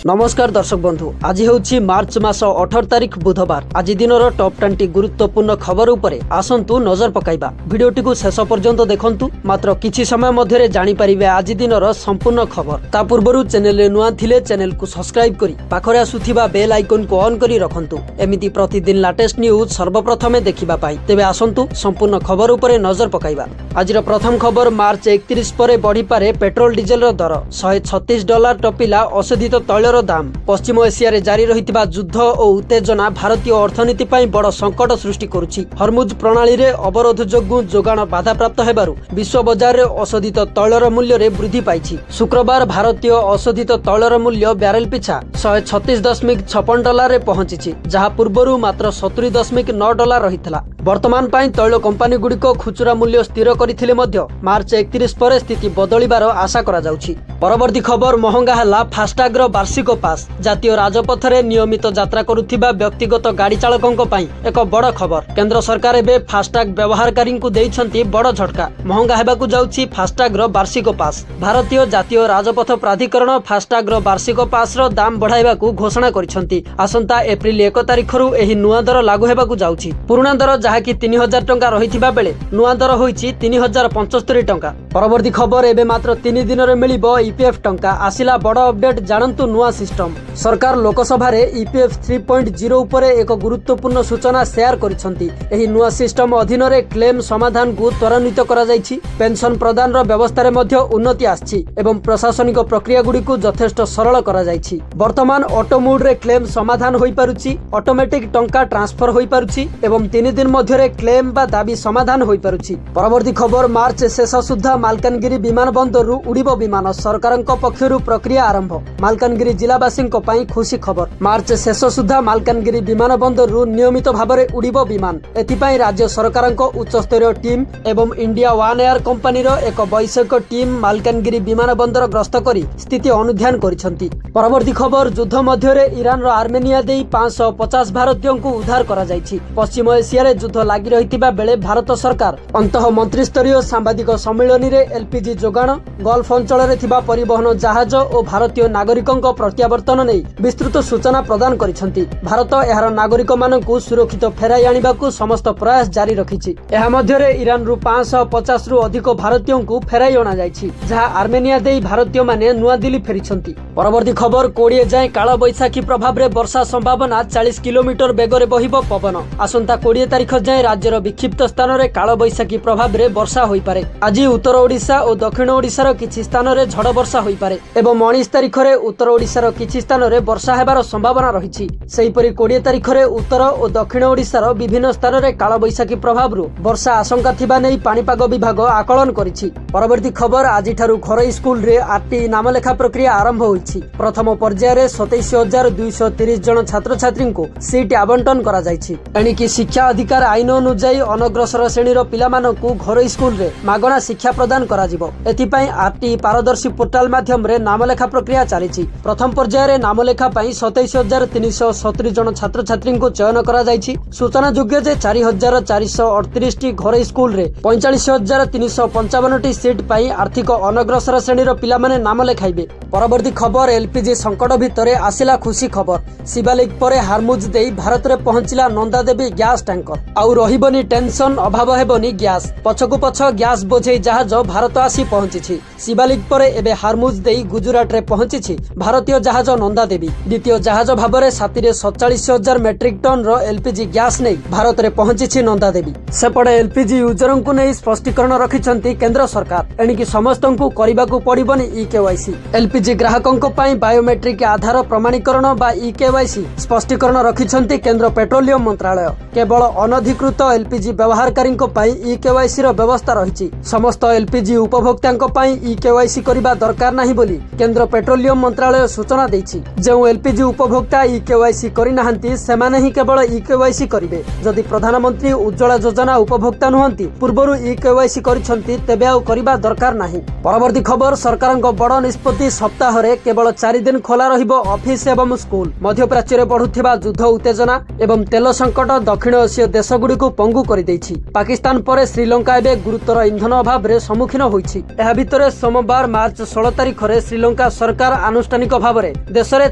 नमस्कार दर्शक बंधु आज हूँ मार्च मास 18 तारिख बुधवार। आज दिन टॉप 20 गुरुत्वपूर्ण खबर उपरे आसंतु नजर पकाइबा। वीडियोटी को शेष पर्यंत देखंतु। मात्र किछि समय मध्यरे जानि परिबे आज दिन संपूर्ण खबर। ता पूर्वरु चैनल रे नुआ थिले चैनल को सब्सक्राइब करी पाखरे आसुथिबा बेल आइकन को ऑन करी रखंतु। एमिति प्रतिदिन लेटेस्ट न्यूज सर्वप्रथमे देखिबा पाई। तेबे आसंतु संपूर्ण खबर उपरे नजर पकाइबा। आजिर प्रथम खबर मार्च 31 परे बढ़ी पारे पेट्रोल डीजेल दर। $136 टपिला अशोधित तैलर दाम। पश्चिम एशिया रे जारी रहितिबा युद्ध और उत्तेजना भारतीय अर्थनीति पई बड़ संकट सृष्टि करुछि। हरमुज प्रणाली रे अवरोध जोगु जोगाण बाधाप्राप्त हेबारु विश्व बाजार रे अशोधित तैलर मूल्य रे वृद्धि पाइछि। शुक्रवार भारतीय अशोधित तैलर मूल्य बैरेल पिछा $136.56 रे पहुंचिछि, जहा पूर्वरु मात्र $70.9 रहितला। वर्तमान पाई तैल कंपनी गुड़िक खुचुरा मूल्य स्थिर करथिले मध्य मार्च 31 पर स्थिति बदलिबार आशा करा जाउछि। परवर्ती खबर महंगा हला फास्टैग रो वार्षिक पास। जातीय राजपथ रे नियमित यात्रा करुथिबा व्यक्तिगत गाड़ी चालकंक पई एक बड़ खबर। केंद्र सरकार एबे फास्टैग व्यवहारकारी को देइछंती बड़ झटका। महंगा हेबाकू जाउछि फास्टैग रो वार्षिक पास। भारतीय जातीय राजपथ प्राधिकरण फास्टैग रो वार्षिक पास रो दाम बढ़ाइबाकू घोषणा करिसंती। आसंता एप्रिल 1 तारिखरु एही नुआ दर लागू हेबाकू जाउछि। पुराना दर जहाँकि 3000 टंका रहिथिबा बेले नुआ दर होइछि 3075 टंका। परवर्ती खबर एबे मात्र 3 दिन रे मिलिबो ईपीएफ टंका। आसिला बड़ अपडेट जानंतु नुआ सिस्टम। सरकार लोकसभा रे ईपीएफ 3.0 उपरे एक गुरुत्वपूर्ण सूचना शेयर करिसंती। एही नुआ सिस्टम अधीन रे क्लेम समाधान को त्वरान्वित करा जाइछि। पेंशन प्रदान रो व्यवस्था रे मध्य उन्नति आछि एवं प्रशासनिक प्रक्रिया गुडी को यथेष्ट सरल करा जाइछि। वर्तमान ऑटो मोड रे क्लेम समाधान होई पारुछि, ऑटोमेटिक टंका ट्रांसफर होई पारुछि एवं 3 दिन मध्य रे क्लेम बा दाबी समाधान होई पारुछि। परवर्ती खबर मार्च शेष सुद्धा मालकानगिरी विमान बंदर रु उड़िबो विमान। सरकारक पक्षरु प्रक्रिया आरंभ। मालकानगिरी जिलावासी पई खुशी खबर। मार्च शेष सुद्धा मालकानगिरी विमान बंदर रु नियमित भाबरे उड़िबो विमान। एथिपाई राज्य सरकारक उच्च स्तरीय टीम एवं इंडिया वन एयर कंपनी रो एक वैषयिक टीम मालकानगिरी विमान बंदर ग्रस्त करी स्थिति अनुध्यान करिसंती। परवर्ती खबर युद्ध मध्य रे ईरान रो आर्मेनिया देई 550 भारतीयों को उद्धार करा जाइछि। पश्चिम एशिया रे युद्ध लागि रहितिबा बेले भारत सरकार अंतः मंत्री स्तरीय सांबादिक सम्मेलन रे एलपीजी जोगाण, गल्फ अंचल रे थिबा परिवहन जहाज और भारतीय नागरिकंक प्रत्यावर्तन नै विस्तृत सूचना प्रदान करिसंती। भारत एहार नागरिक मानकु सुरक्षित फेराई आनिबाकू समस्त प्रयास जारी रखिछि। एहा मध्य रे ईरान रु 550 रु अधिक भारतीयों को फेराई अना जाइछि, जहा आर्मेनिया देई भारतीय माने नुआ दिल्ली फेरिछंती। परवर्ती खबर 20 जाय काल बैसाखी प्रभाव रे वर्षा संभावना। 40 किलोमीटर बेगरे बहिबो पवन। आसंता 20 तारिख जाय राज्यर विक्षिप्त स्थान रे काल बैसाखी प्रभाव रे वर्षा होई पारे। आज उत्तर ओडिशा और दक्षिण ओडिशा रो किछि स्थान रे झड़ वर्षा होई पारे एवं 19 तारिख रे उत्तर ओडिशा रो किछि स्थान रे वर्षा हेबार संभावना रहिछि। सेहिपरि 20 तारिख रे उत्तर और दक्षिण ओडिशा रो विभिन्न स्थान रे काल बैसाखी प्रभाव रु वर्षा आशंका थिबा नै पाणीपाग विभाग आकलन करिछि। परवर्ती खबर आज ठारू घरोई स्कूल रे आरटी नामलेखा प्रक्रिया आरंभ होइछि। प्रथम पर्याय रे 27230 जन छात्र छात्री को सीट आवंटन करा जाइछि। एणिकी शिक्षा अधिकार आईन अनुଯାयी अनग्रसर श्रेणी रो पिला मानकु घरोई स्कूल रे मागणा शिक्षा प्रदान करा जिवो। एथिपाई आरटी पारदर्शी पोर्टाल माध्यम रे नामलेखा प्रक्रिया चालिछि। प्रथम पर्याय रे नामलेखा पाई 27370 जन छात्र छात्री को चयन करा जाइछि। सूचना योग्य जे 4438 टी घरोई स्कूल रे 45355 टी सीट पाई आर्थिक अनग्रसर श्रेणी रो पिला माने नाम लेखाइबे। परवर्ती खबर एलपीजी संकट भितरे आसिला खुशी खबर। शिवालिक परे हारमुज देई भारत रे पहुंचिला नंदा देवी गैस टैंकर। आउ रहिबनी टेंशन, अभाव हेबनी गैस। पछकु पछ गैस बोझेई जहाज भारत आसी पहुंचिछि। शिवालिक परे एबे हारमुज देई गुजरात रे पहुंचिछि भारतीय जहाज नंदा देवी। द्वितीय जहाज भाबरे साथी 47,000 मेट्रिक टन रो एलपीजी गैस नै भारत रे पहुंचिछि नंदा देवी। सेपटे एलपीजी यूजर को नै स्पष्टीकरण रखिछंती केंद्र सरकार। एणिकी समस्तंकु करिबाकू पड़िबनी ईकेवाईसी। एलपीजी ग्राहकंक पई बायोमेट्रिक आधार प्रमाणीकरण बा ईकेवाईसी स्पष्टीकरण रखिछंती केंद्र पेट्रोलियम मंत्रालय। केवल अनधिकृत एलपीजी व्यवहारकारींक पई ईकेवाईसी रो व्यवस्था रहिछि। समस्त एलपीजी उपभोक्तांक पई ईकेवाईसी करिबा दरकार नाही बोली केंद्र पेट्रोलियम मंत्रालय सूचना दैछि। जो एलपीजी उपभोक्ता ईकेवाईसी करि नाहंती सेमाने ही केवल ईकेवाईसी करिवे। जदि प्रधानमंत्री उज्ज्वला योजना उपभोक्ता नुहंती पूर्वरु ईकेवाईसी करिसंती तेबे आउ करिबा दरकार नाही। परवर्ती खबर सरकारक बड़ निष्पत्ति। सप्ताह रे केवल 4 दिन खोला रहिबो ऑफिस एवं स्कूल। मध्यप्राच्य रे बढ़ुथिबा युद्ध उत्तेजना एवं तेल संकट दक्षिण एशिया देश ଦେଶଗୁଡ଼ିକୁ ପଙ୍ଗୁ କରିଦେଇଛି। ପାକିସ୍ତାନ ପରେ ଶ୍ରୀଲଙ୍କା ଏବେ ଗୁରୁତର ଇନ୍ଧନ ଅଭାବରେ ସମ୍ମୁଖୀନ ହୋଇଛି। ଏହା ଭିତରେ ସୋମବାର ମାର୍ଚ୍ଚ 16 ତାରିଖରେ ଶ୍ରୀଲଙ୍କା ସରକାର ଆନୁଷ୍ଠାନିକ ଭାବରେ ଦେଶରେ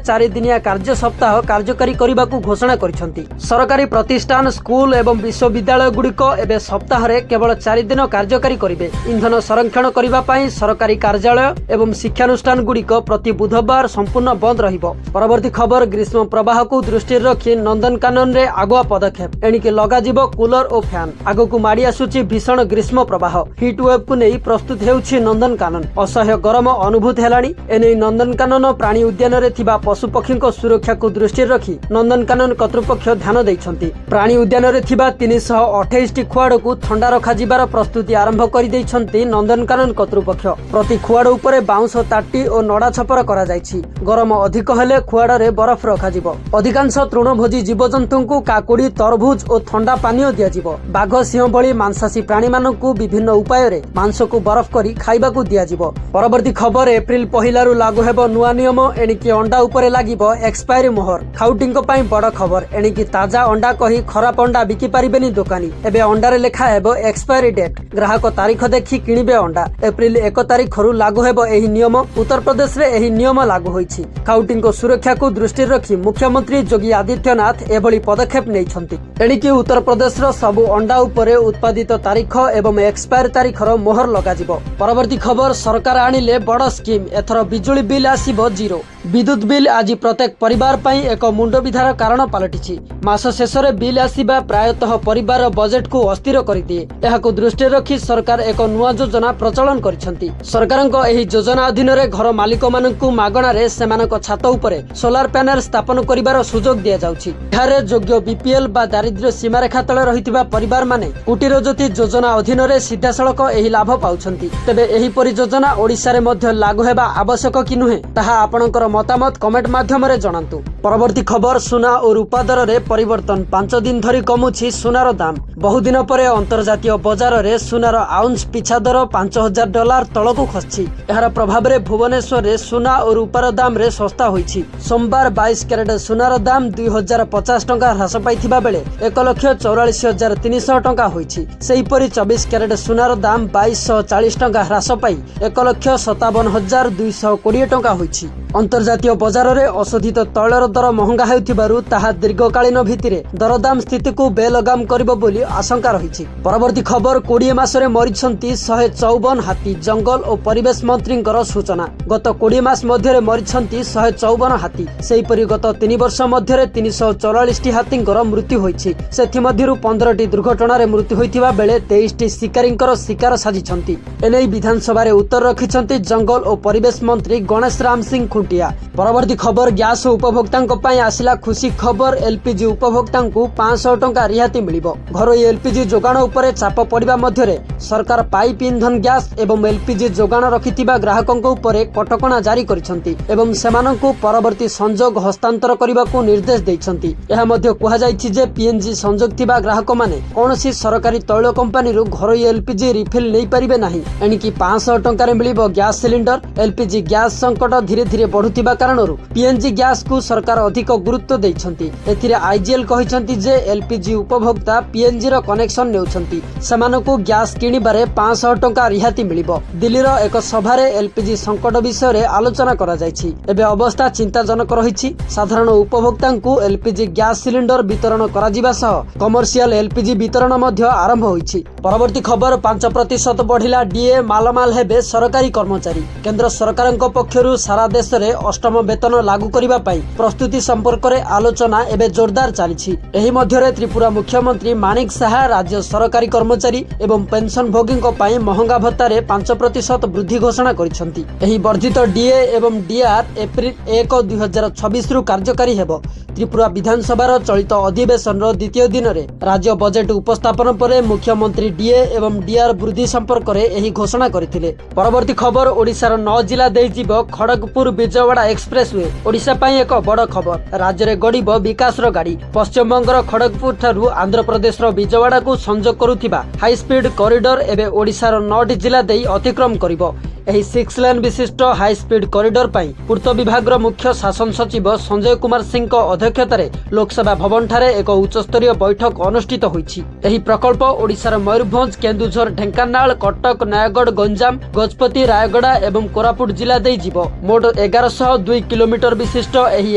4 ଦିନିଆ କାର୍ଯ୍ୟ ସପ୍ତାହ କାର୍ଯ୍ୟକାରୀ କରିବାକୁ ଘୋଷଣା କରିଛନ୍ତି। ସରକାରୀ ପ୍ରତିଷ୍ଠାନ, ସ୍କୁଲ ଏବଂ ବିଶ୍ୱବିଦ୍ୟାଳୟଗୁଡ଼ିକ ଏବେ ସପ୍ତାହରେ କେବଳ 4 ଦିନ କାର୍ଯ୍ୟକାରୀ କରିବେ। ଇନ୍ଧନ ସଂରକ୍ଷଣ କରିବା ପାଇଁ ସରକାରୀ କାର୍ଯ୍ୟାଳୟ ଏବଂ ଶିକ୍ଷାନୁଷ୍ଠାନଗୁଡ଼ିକ ପ୍ରତି ବୁଧବାର ସମ୍ପୂର୍ଣ୍ଣ ବନ୍ଦ ରହିବ। ପରବର୍ତ୍ତୀ ଖବର, ଗ୍ରୀଷ୍ମ ପ୍ରବାହକୁ ଦୃଷ୍ଟିରେ ରଖି ନନ୍ଦନକାନନରେ ଆଗୁଆ ପଦକ୍ଷେପ। ଏଣିକି ଲଗାଯିବ କୁଲର ଓ ଫ୍ୟାନ୍। ଆଗକୁ ମାଡ଼ି ଆସୁଛି ଭୀଷଣ ଗ୍ରୀଷ୍ମ ପ୍ରବାହ। ହିଟ୍ ୱେଭ୍କୁ ନେଇ ପ୍ରସ୍ତୁତ ହେଉଛି ନନ୍ଦନକାନନ। ଅସହ୍ୟ ଗରମ ଅନୁଭୂତ ହେଲାଣି। ଏନେଇ ନନ୍ଦନକାନନ ପ୍ରାଣୀ ଉଦ୍ୟାନରେ ଥିବା ପଶୁପକ୍ଷୀଙ୍କ ସୁରକ୍ଷାକୁ ଦୃଷ୍ଟିରେ ରଖି ନନ୍ଦନକାନନ କର୍ତ୍ତୃପକ୍ଷ ଧ୍ୟାନ ଦେଇଛନ୍ତି। ପ୍ରାଣୀ ଉଦ୍ୟାନରେ ଥିବା 328ଟି ଖୁଆଡ଼କୁ ଥଣ୍ଡା ରଖାଯିବାର ପ୍ରସ୍ତୁତି ଆରମ୍ଭ କରିଦେଇଛନ୍ତି ନନ୍ଦନକାନନ କର୍ତ୍ତୃପକ୍ଷ। ପ୍ରତି ଖୁଆଡ଼ ଉପରେ ବାଉଁଶ ତାଟି ଓ ନଡ଼ା ଛପର କରାଯାଇଛି। ଗରମ ଅଧିକ ହେଲେ ଖୁଆଡ଼ରେ ବରଫ ରଖାଯିବ। ଅଧିକାଂଶ ତୃଣଭୋଜୀ ଜୀବଜନ୍ତୁଙ୍କୁ କାକୁଡ଼ି, ତରଭୁଜ ଓ ଥଣ୍ଡା ପାନୀୟ ଦିଆଯିବ। ବାଘ, ସିଂହ ଭଳି ମାଂସାଶୀ ପ୍ରାଣୀମାନଙ୍କୁ ବିଭିନ୍ନ ଉପାୟରେ ମାଂସକୁ ବରଫ କରି ଖାଇବାକୁ ଦିଆଯିବ। ପରବର୍ତ୍ତୀ ଖବର, ଏପ୍ରିଲ 1ରୁ ଲାଗୁ ହେବ ନୂଆ ନିୟମ। ଏଣିକି ଅଣ୍ଡା ଉପରେ ଲାଗିବ ଏକ୍ସପାୟରି ମୋହର। ଖାଉଟିଙ୍କ ପାଇଁ ବଡ଼ ଖବର। ଏଣିକି ତାଜା ଅଣ୍ଡା କହି ଖରାପ ଅଣ୍ଡା ବିକି ପାରିବେନି ଦୋକାନୀ। ଏବେ ଅଣ୍ଡାରେ ଲେଖା ହେବ ଏକ୍ସପାୟରି ଡେଟ୍। ଗ୍ରାହକ ତାରିଖ ଦେଖି କିଣିବେ ଅଣ୍ଡା। ଏପ୍ରିଲ 1 ତାରିଖରୁ ଲାଗୁ ହେବ ଏହି ନିୟମ। ଉତ୍ତରପ୍ରଦେଶରେ ଏହି ନିୟମ ଲାଗୁ ହୋଇଛି। ଖାଉଟିଙ୍କ ସୁରକ୍ଷାକୁ ଦୃଷ୍ଟିରେ ରଖି ମୁଖ୍ୟମନ୍ତ୍ରୀ ଯୋଗୀ ଆଦିତ୍ୟନାଥ ଏଭଳି ପଦକ୍ଷେପ ନେଇଛନ୍ତି। ଏଣିକି ଉତ୍ତରପ୍ରଦେଶର ସବୁ ଅଣ୍ଡା ଉପରେ ଉତ୍ପାଦିତ ତାରିଖ ଏବଂ ଏକ୍ସପାୟରି ତାରିଖର ମୋହର ଲଗାଯିବ। ପରବର୍ତ୍ତୀ ଖବର, ସରକାର ଆଣିଲେ ବଡ଼ ସ୍କିମ୍। ଏଥର ବିଜୁଳି ବିଲ୍ ଆସିବ 0। ବିଦ୍ୟୁତ୍ ବିଲ୍ ଆଜି ପ୍ରତ୍ୟେକ ପରିବାର ପାଇଁ ଏକ ମୁଣ୍ଡବିନ୍ଧାର କାରଣ ପାଲଟିଛି। ମାସ ଶେଷରେ ବିଲ୍ ଆସିବା ପ୍ରାୟତଃ ପରିବାର ବଜେଟକୁ ଅସ୍ଥିର କରିଦିଏ। ଏହାକୁ ଦୃଷ୍ଟିରେ ରଖି ସରକାର ଏକ ନୂଆ ଯୋଜନା ପ୍ରଚଳନ କରିଛନ୍ତି। ସରକାରଙ୍କ ଏହି ଯୋଜନା ଅଧୀନରେ ଘର ମାଲିକମାନଙ୍କୁ ମାଗଣାରେ ସେମାନଙ୍କ ଛାତ ଉପରେ ସୋଲାର ପ୍ୟାନେଲ ସ୍ଥାପନ କରିବାର ସୁଯୋଗ ଦିଆଯାଉଛି। ଏଠାରେ ଯୋଗ୍ୟ ବିପିଏଲ୍ ବା ଦାରିଦ୍ର୍ୟ ସୀମାରେଖା ତଳେ ରହିଥିବା ପରିବାରମାନେ କୁଟୀର ଜ୍ୟୋତି ଯୋଜନା ଅଧୀନରେ ସିଧାସଳଖ ଏହି ଲାଭ ପାଉଛନ୍ତି। ତେବେ ଏହିପରି ଯୋଜନା ଓଡ଼ିଶାରେ ମଧ୍ୟ ଲାଗୁ ହେବା ଆବଶ୍ୟକ କି ନୁହେଁ, ତାହା ଆପଣଙ୍କର ମତାମତ କମେଣ୍ଟ ମାଧ୍ୟମରେ ଜଣାନ୍ତୁ। ପରବର୍ତ୍ତୀ ଖବର, ସୁନା ଓ ରୂପା ଦରରେ ପରିବର୍ତ୍ତନ। 5 ଦିନ ଧରି କମୁଛି ସୁନାର ଦାମ। ବହୁଦିନ ପରେ ଅନ୍ତର୍ଜାତୀୟ ବଜାରରେ ସୁନାର ଆଉନ୍ସ ପିଛା ଦର $5,000 ତଳକୁ ଖସିଛି। ଏହାର ପ୍ରଭାବରେ ଭୁବନେଶ୍ୱରରେ ସୁନା ଓ ରୂପାର ଦାମରେ ଶସ୍ତା ହୋଇଛି। ସୋମବାର 22 କ୍ୟାରେଟ ସୁନାର ଦାମ 2,050 ଟଙ୍କା ହ୍ରାସ ପାଇଥିବା ବେଳେ 1,44,300 ଟଙ୍କା ହୋଇଛି। ସେହିପରି 24 କ୍ୟାରେଟ ସୁନାର ଦାମ 2,240 ଟଙ୍କା ହ୍ରାସ ପାଇ 1,57,220 ଟଙ୍କା ହୋଇଛି। ଅନ୍ତର୍ଜାତୀୟ ବଜାରରେ ଅଶୋଧିତ ତୈଳର ଦର ମହଙ୍ଗା ହେଉଥିବାରୁ ତାହା ଦୀର୍ଘକାଳୀନ ଭିତ୍ତିରେ ଦରଦାମ ସ୍ଥିତିକୁ ବେଲଗାମ କରିବ ବୋଲି ଆଶଙ୍କା ରହିଛି। ପରବର୍ତ୍ତୀ ଖବର, 20 ମାସରେ ମରିଛନ୍ତି 154 ହାତୀ। ଜଙ୍ଗଲ ଓ ପରିବେଶ ମନ୍ତ୍ରୀଙ୍କର ସୂଚନା। ଗତ 20 ମାସ ମଧ୍ୟରେ ମରିଛନ୍ତି 154 ହାତୀ। ସେହିପରି ଗତ 3 ବର୍ଷ ମଧ୍ୟରେ 344ଟି ହାତୀଙ୍କର ମୃତ୍ୟୁ ହୋଇଛି। ସେଥିମଧ୍ୟରୁ 15ଟି ଦୁର୍ଘଟଣାରେ ମୃତ୍ୟୁ ହୋଇଥିବା ବେଳେ 23ଟି ଶିକାରୀଙ୍କର ଶିକାର ସାଜିଛନ୍ତି। ଏନେଇ ବିଧାନସଭାରେ ଉତ୍ତର ରଖିଛନ୍ତି ଜଙ୍ଗଲ ଓ ପରିବେଶ ମନ୍ତ୍ରୀ ଗଣେଶ ରାମ ସିଂ ଖୁଣ୍ଟିଆ। ପରବର୍ତ୍ତୀ ଖବର, ଗ୍ୟାସ୍ ଉପଭୋକ୍ତାଙ୍କ ପାଇଁ ଆସିଲା ଖୁସି ଖବର। ଏଲ୍ପିଜି ଉପଭୋକ୍ତାଙ୍କୁ 500 ଟଙ୍କା ରିହାତି ମିଳିବ। ଘରୋଇ ଏଲ୍ପିଜି ଯୋଗାଣ ଉପରେ ଚାପ ପଡ଼ିବା ମଧ୍ୟରେ ସରକାର ପାଇପ୍ ଇନ୍ଧନ ଗ୍ୟାସ୍ ଏବଂ ଏଲ୍ପିଜି ଯୋଗାଣ ରଖିଥିବା ଗ୍ରାହକଙ୍କ ଉପରେ କଟକଣା ଜାରି କରିଛନ୍ତି ଏବଂ ସେମାନଙ୍କୁ ପରବର୍ତ୍ତୀ ସଂଯୋଗ ହସ୍ତାନ୍ତର କରିବାକୁ ନିର୍ଦ୍ଦେଶ ଦେଇଛନ୍ତି। ଏହା ମଧ୍ୟ କୁହାଯାଇଛି ଯେ ପିଏନ୍ଜି ସଂଯୋଗ ଥିବା ଗ୍ରାହକମାନେ କୌଣସି ସରକାରୀ ତୈଳ କମ୍ପାନୀରୁ ଘରୋଇ ଏଲ୍ପିଜି ରିଫିଲ୍ ନେଇପାରିବେ ନାହିଁ। ଏଣିକି 500 ଟଙ୍କାରେ ମିଳିବ ଗ୍ୟାସ୍ ସିଲିଣ୍ଡର। ଏଲ୍ପିଜି ଗ୍ୟାସ୍ ସଂକଟ ଧୀରେ ଧୀରେ ବଢୁଥିବା କାରଣରୁ ପିଏନ୍ଜି ଗ୍ୟାସ୍କୁ ସରକାର ଅଧିକ ଗୁରୁତ୍ୱ ଦେଇଛନ୍ତି। ଏଥିରେ ଆଇଜିଏଲ୍ କହିଛନ୍ତି ଯେ ଏଲ୍ପିଜି ଉପଭୋକ୍ତା ପିଏନ୍ଜିର କନେକ୍ସନ ନେଉଛନ୍ତି ସେମାନଙ୍କୁ ଗ୍ୟାସ୍ କିଣିବାରେ 500 ଟଙ୍କା ରିହାତି ମିଳିବ। ଦିଲ୍ଲୀର ଏକ ସଭାରେ ଏଲ୍ପିଜି ସଂକଟ ବିଷୟରେ ଆଲୋଚନା କରାଯାଇଛି। ଏବେ ଅବସ୍ଥା ଚିନ୍ତାଜନକ ରହିଛି। ସାଧାରଣ ଉପଭୋକ୍ତାଙ୍କୁ ଏଲ୍ପିଜି ଗ୍ୟାସ୍ ସିଲିଣ୍ଡର ବିତରଣ କରାଯିବା ସହ କମର୍ସିଆଲ ଏଲ୍ପିଜି ବିତରଣ ମଧ୍ୟ ଆରମ୍ଭ ହୋଇଛି। ପରବର୍ତ୍ତୀ ଖବର, 5% ବଢିଲା ଡିଏ। ମାଲମାଲ ହେବେ ସରକାରୀ କର୍ମଚାରୀ। କେନ୍ଦ୍ର ସରକାରଙ୍କ ପକ୍ଷରୁ ସାରା ଦେଶରେ 8ମ ବେତନ ଲାଗୁ କରିବା ପାଇଁ ପ୍ରସ୍ତୁତି ସମ୍ପର୍କରେ ଆଲୋଚନା ଏବେ ଜୋରଦାର ଚାଲିଛି। ଏହି ମଧ୍ୟରେ ତ୍ରିପୁରା ମୁଖ୍ୟମନ୍ତ୍ରୀ ମାଣିକ ସାହା ରାଜ୍ୟ ସରକାରୀ କର୍ମଚାରୀ ଏବଂ ପେନ୍ସନଭୋଗୀଙ୍କ ପାଇଁ ମହଙ୍ଗା ଭତ୍ତାରେ 5% ବୃଦ୍ଧି ଘୋଷଣା କରିଛନ୍ତି। ଏହି ବର୍ଦ୍ଧିତ ଡିଏ ଏବଂ ଡିଆର୍ ଏପ୍ରିଲ 1, 2026ରୁ କାର୍ଯ୍ୟକାରୀ ହେବ। ତ୍ରିପୁରା ବିଧାନସଭାର ଚଳିତ ଅଧିବେଶନର ଦ୍ୱିତୀୟ ଦିନରେ ରାଜ୍ୟ ବଜେଟ୍ ଉପସ୍ଥାପନ ପରେ ମୁଖ୍ୟମନ୍ତ୍ରୀ ଡିଏ ଏବଂ ଡିଆର୍ ବୃଦ୍ଧି ସମ୍ପର୍କରେ ଏହି ଘୋଷଣା କରିଥିଲେ। ପରବର୍ତ୍ତୀ ଖବର, ଓଡ଼ିଶାର 9 ଜିଲ୍ଲା ଦେଇଯିବ ଖଡ଼ଗପୁର ବିଜୟୱାଡ଼ା ଏକ୍ସପ୍ରେସୱେ। ଓଡ଼ିଶା ପାଇଁ ଏକ ବଡ଼ ଖବର। ରାଜ୍ୟରେ ଗଡ଼ିବ ବିକାଶର ଗାଡ଼ି। ପଶ୍ଚିମବଙ୍ଗର ଖଡ଼ଗପୁର ଠାରୁ ଆନ୍ଧ୍ରପ୍ରଦେଶର ବିଜୟୱାଡ଼ାକୁ ସଂଯୋଗ କରୁଥିବା ହାଇସ୍ପିଡ୍ କରିଡର ଏବେ ଓଡ଼ିଶାର 9ଟି ଜିଲ୍ଲା ଦେଇ ଅତିକ୍ରମ କରିବ। ଏହି 6 लेन विशिष्ट हाई स्पीड कॉरिडोर पर पूर्त विभाग मुख्य शासन सचिव संजय कुमार सिंह अध्यक्षतार लोकसभा भवन ठारे एक उच्चस्तरीय बैठक अनुष्ठित होईछि। एही प्रकल्प ओडिशार मयूरभंज, केन्दुझर, ढेंकानाल, कटक, नयागढ़, गंजाम, गजपति, रायगड़ा एवं कोरापुट जिला दे जीव। मोट 1102 किलोमीटर विशिष्ट एही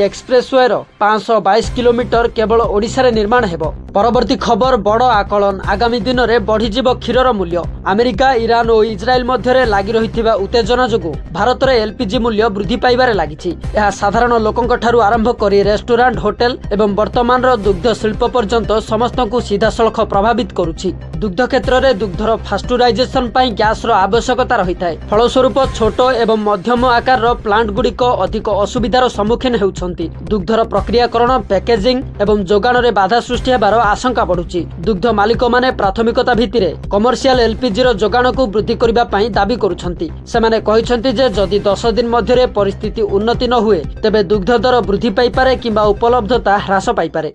एक्सप्रेसवे 522 किलोमीटर केवल ओडिशारे निर्माण हेबो। परवर्ती खबर बड़ आकलन आगामी दिन में बढ़ीजीव क्षीरर मूल्य। अमेरिका, ईरान और इजराइल मध्य लगी रही उत्तेजना जो भारत में एलपीजी मूल्य वृद्धि पाइबार लगी। यह साधारण लोकों ठारू आरंभ कर रेस्टोरेंट, होटेल एवं वर्तमान दुग्ध शिल्प पर्यंत समस्त को सीधासलख प्रभावित करुछि। दुग्ध क्षेत्र में दुग्धर फास्टुराइजेशन गैस आवश्यकता रही है। फलस्वरूप छोट एवं मध्यम आकार प्लांट गुड़िक अधिक असुविधार सम्मुखीन होउछन्ति। दुग्धर प्रक्रियाकरण, पैकेजिंग एवं जोगाण में बाधा सृष्टि हेबार आशंका बढ़ुछि। दुग्ध मालिक माने प्राथमिकता भित्तिरे कमर्शियल एलपीजी जोगाण को वृद्धि करबा पई दाबी करुछन्ति। सेमाने कहिछन्ति जे जदि 10 दिन मध्यरे परिस्थिति उन्नति न हुए तेबे दुग्ध दर वृद्धि पाइपारे किंबा उपलब्धता ह्रास पाइपारे।